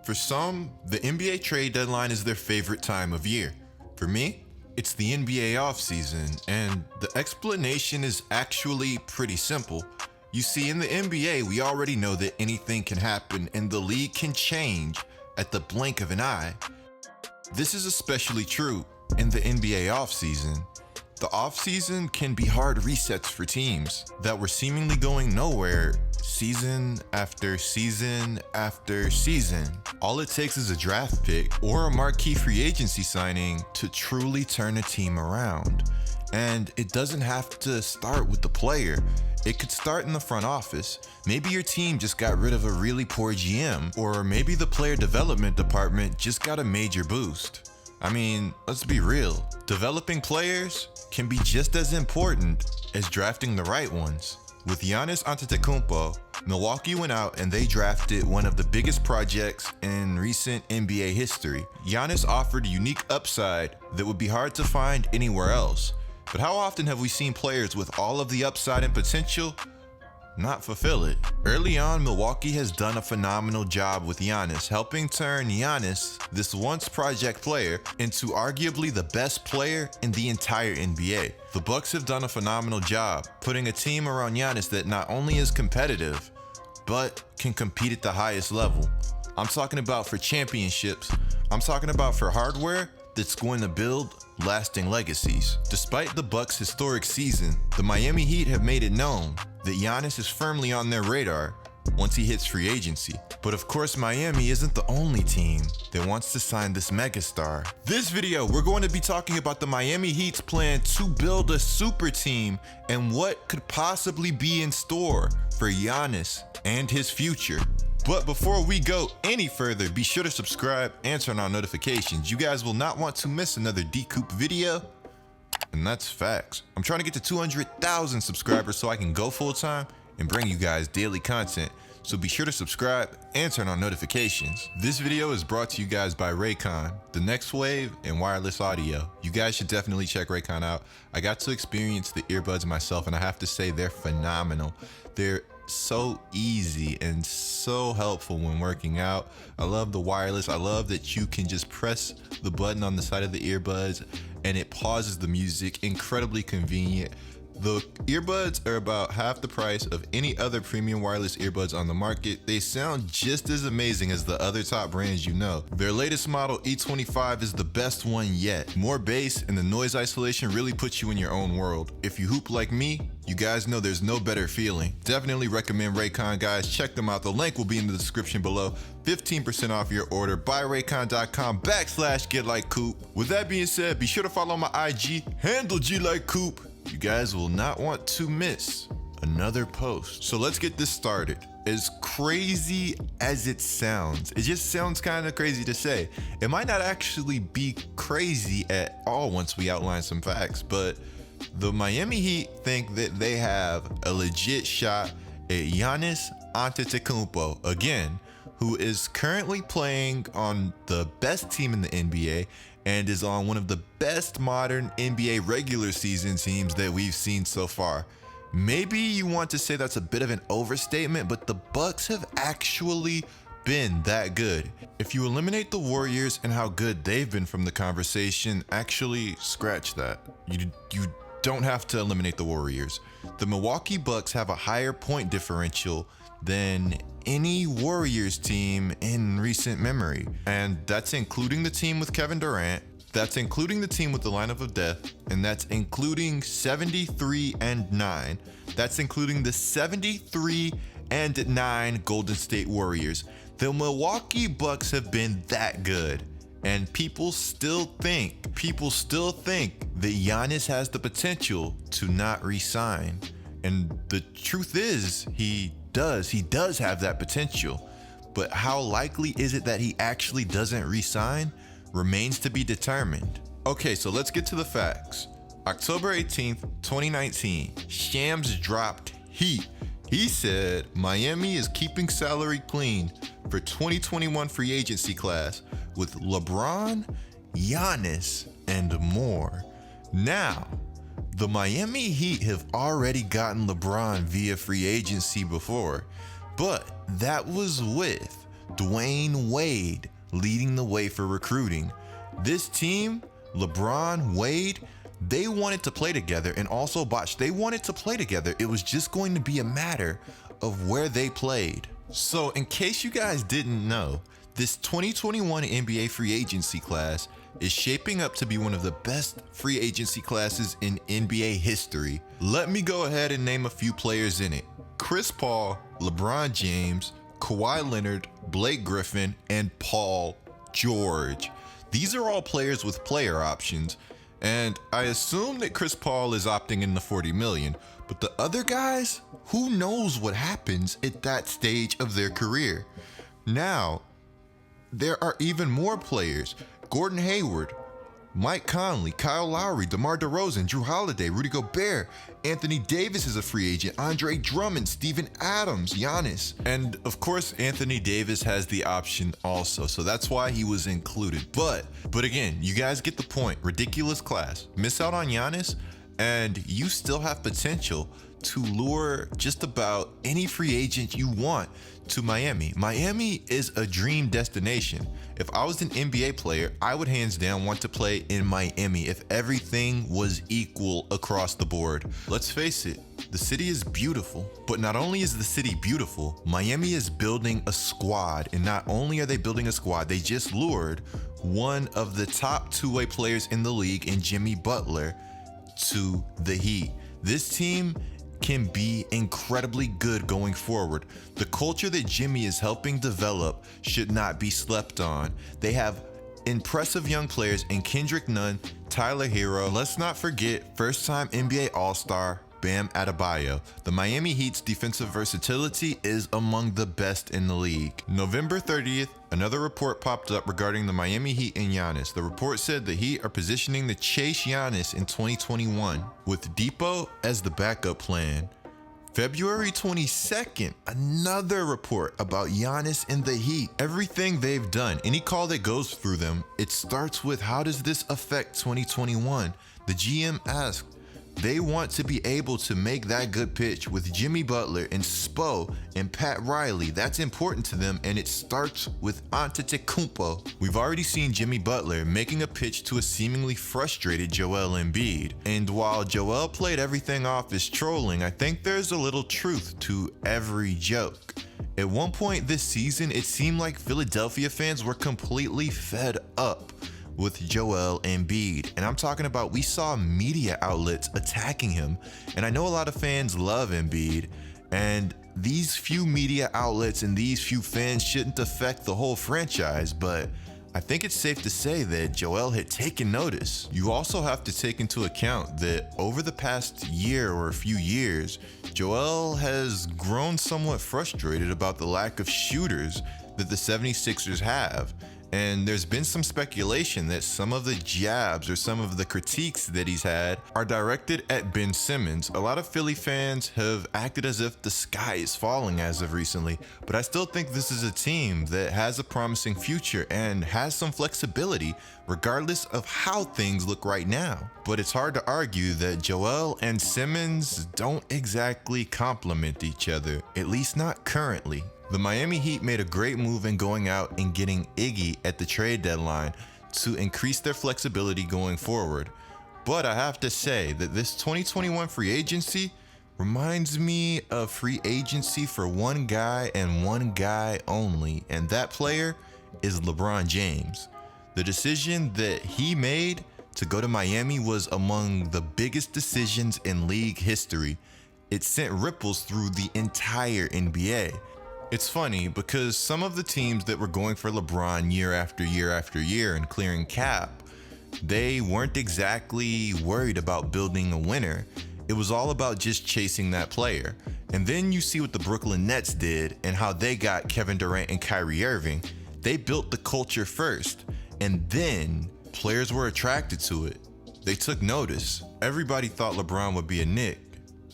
For some, the NBA trade deadline is their favorite time of year. For me, it's the NBA offseason, and the explanation is actually pretty simple. You see, in the NBA, we already know that anything can happen and the league can change at the blink of an eye. This is especially true in the NBA offseason. The offseason can be hard resets for teams that were seemingly going nowhere season after season after season. All it takes is a draft pick or a marquee free agency signing to truly turn a team around. And it doesn't have to start with the player. It could start in the front office. Maybe your team just got rid of a really poor GM, or maybe the player development department just got a major boost. I mean, let's be real. Developing players can be just as important as drafting the right ones. With Giannis Antetokounmpo, Milwaukee went out and they drafted one of the biggest projects in recent NBA history. Giannis offered a unique upside that would be hard to find anywhere else. But how often have we seen players with all of the upside and potential not fulfill it? Early on, Milwaukee has done a phenomenal job with Giannis, helping turn Giannis, this once project player, into arguably the best player in the entire NBA. The Bucks have done a phenomenal job putting a team around Giannis that not only is competitive, but can compete at the highest level. I'm talking about for championships. I'm talking about for hardware that's going to build lasting legacies. Despite the Bucks' historic season, the Miami Heat have made it known that Giannis is firmly on their radar once he hits free agency. But of course, Miami isn't the only team that wants to sign this megastar. This video, we're going to be talking about the Miami Heat's plan to build a super team and what could possibly be in store for Giannis and his future. But before we go any further, be sure to subscribe and turn on notifications. You guys will not want to miss another GETLIKECOOP video. And that's facts. I'm trying to get to 200,000 subscribers so I can go full time and bring you guys daily content. So be sure to subscribe and turn on notifications. This video is brought to you guys by Raycon, the next wave in wireless audio. You guys should definitely check Raycon out. I got to experience the earbuds myself and I have to say they're phenomenal. They're so easy and so helpful when working out. I love the wireless. I love that you can just press the button on the side of the earbuds and it pauses the music. Incredibly convenient. The earbuds are about half the price of any other premium wireless earbuds on the market. They sound just as amazing as the other top brands you know. Their latest model, E25, is the best one yet. More bass and the noise isolation really puts you in your own world. If you hoop like me, you guys know there's no better feeling. Definitely recommend Raycon, guys. Check them out. The link will be in the description below. 15% off your order. buyraycon.com/GetLikeCoop. With that being said, be sure to follow my IG, handle GETLIKECOOP. You guys will not want to miss another post. So let's get this started. As crazy as it sounds, it just sounds kind of crazy to say. It might not actually be crazy at all once we outline some facts, but the Miami Heat think that they have a legit shot at Giannis Antetokounmpo, again, who is currently playing on the best team in the NBA and is on one of the best modern NBA regular season teams that we've seen so far. Maybe you want to say that's a bit of an overstatement, but the Bucks have actually been that good. If you eliminate the Warriors and how good they've been from the conversation, actually scratch that. You don't have to eliminate the Warriors. The Milwaukee Bucks have a higher point differential than any Warriors team in recent memory. And that's including the team with Kevin Durant, that's including the team with the lineup of death, and that's including 73-9. That's including the 73-9 Golden State Warriors. The Milwaukee Bucks have been that good. And people still think that Giannis has the potential to not re-sign. And the truth is, he does have that potential. But how likely is it that he actually doesn't re-sign remains to be determined. Okay, so let's get to the facts. October 18th, 2019, Shams dropped heat. He said Miami is keeping salary clean for 2021 free agency class with LeBron, Giannis, and more. Now, the Miami Heat have already gotten LeBron via free agency before, but that was with Dwayne Wade leading the way for recruiting. This team, LeBron, Wade, they wanted to play together, and also Bosh, they wanted to play together. It was just going to be a matter of where they played. So in case you guys didn't know, this 2021 NBA free agency class is shaping up to be one of the best free agency classes in NBA history. Let me go ahead and name a few players in it. Chris Paul, LeBron James, Kawhi Leonard, Blake Griffin, and Paul George. These are all players with player options, and I assume that Chris Paul is opting in the $40 million, but the other guys, who knows what happens at that stage of their career. Now, there are even more players. Gordon Hayward, Mike Conley, Kyle Lowry, DeMar DeRozan, Drew Holiday, Rudy Gobert, Anthony Davis is a free agent, Andre Drummond, Steven Adams, Giannis. And of course, Anthony Davis has the option also, so that's why he was included. But again, you guys get the point. Ridiculous class. Miss out on Giannis, and you still have potential to lure just about any free agent you want to Miami. Miami is a dream destination. If I was an NBA player, I would hands down want to play in Miami if everything was equal across the board. Let's face it, the city is beautiful, but not only is the city beautiful, Miami is building a squad, and not only are they building a squad, they just lured one of the top two-way players in the league in Jimmy Butler to the Heat. This team can be incredibly good going forward. The culture that Jimmy is helping develop should not be slept on. They have impressive young players in Kendrick Nunn, Tyler Hero. Let's not forget first-time NBA All-Star Bam Adebayo. The Miami Heat's defensive versatility is among the best in the league. November 30th, another report popped up regarding the Miami Heat and Giannis. The report said the Heat are positioning to chase Giannis in 2021, with Depot as the backup plan. February 22nd, another report about Giannis and the Heat. Everything they've done, any call that goes through them, it starts with, how does this affect 2021? The GM asked, they want to be able to make that good pitch with Jimmy Butler and Spo and Pat Riley. That's important to them, and it starts with Antetokounmpo. We've already seen Jimmy Butler making a pitch to a seemingly frustrated Joel Embiid. And while Joel played everything off as trolling, I think there's a little truth to every joke. At one point this season, it seemed like Philadelphia fans were completely fed up with Joel Embiid. And I'm talking about, we saw media outlets attacking him. And I know a lot of fans love Embiid, and these few media outlets and these few fans shouldn't affect the whole franchise, but I think it's safe to say that Joel had taken notice. You also have to take into account that over the past year or a few years, Joel has grown somewhat frustrated about the lack of shooters that the 76ers have. And there's been some speculation that some of the jabs or some of the critiques that he's had are directed at Ben Simmons. A lot of Philly fans have acted as if the sky is falling as of recently, but I still think this is a team that has a promising future and has some flexibility regardless of how things look right now. But it's hard to argue that Joel and Simmons don't exactly complement each other, at least not currently. The Miami Heat made a great move in going out and getting Iggy at the trade deadline to increase their flexibility going forward. But I have to say that this 2021 free agency reminds me of free agency for one guy and one guy only, and that player is LeBron James. The decision that he made to go to Miami was among the biggest decisions in league history. It sent ripples through the entire NBA. It's funny because some of the teams that were going for LeBron year after year after year and clearing cap, they weren't exactly worried about building a winner. It was all about just chasing that player. And then you see what the Brooklyn Nets did and how they got Kevin Durant and Kyrie Irving. They built the culture first, and then players were attracted to it. They took notice. Everybody thought LeBron would be a Knick,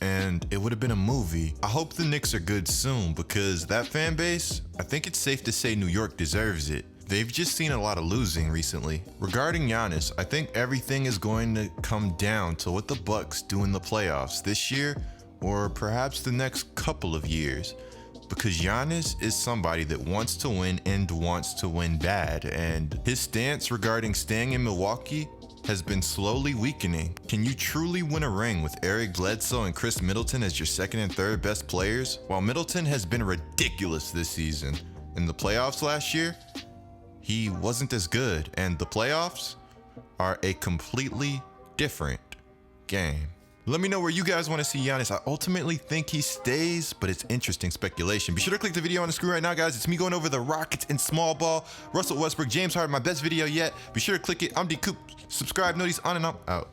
and it would have been a movie. I hope the Knicks are good soon, because that fan base, I think it's safe to say New York deserves it. They've just seen a lot of losing recently. Regarding Giannis, I think everything is going to come down to what the Bucks do in the playoffs this year, or perhaps the next couple of years. because Giannis is somebody that wants to win and wants to win bad, and his stance regarding staying in Milwaukee has been slowly weakening. Can you truly win a ring with Eric Bledsoe and Chris Middleton as your second and third best players? While Middleton has been ridiculous this season, in the playoffs last year, he wasn't as good, and the playoffs are a completely different game. Let me know where you guys want to see Giannis. I ultimately think he stays, but it's interesting speculation. Be sure to click the video on the screen right now, guys. It's me going over the Rockets in small ball. Russell Westbrook, James Harden, my best video yet. Be sure to click it. I'm GETLIKECOOP. Subscribe, notice on, and I'm out.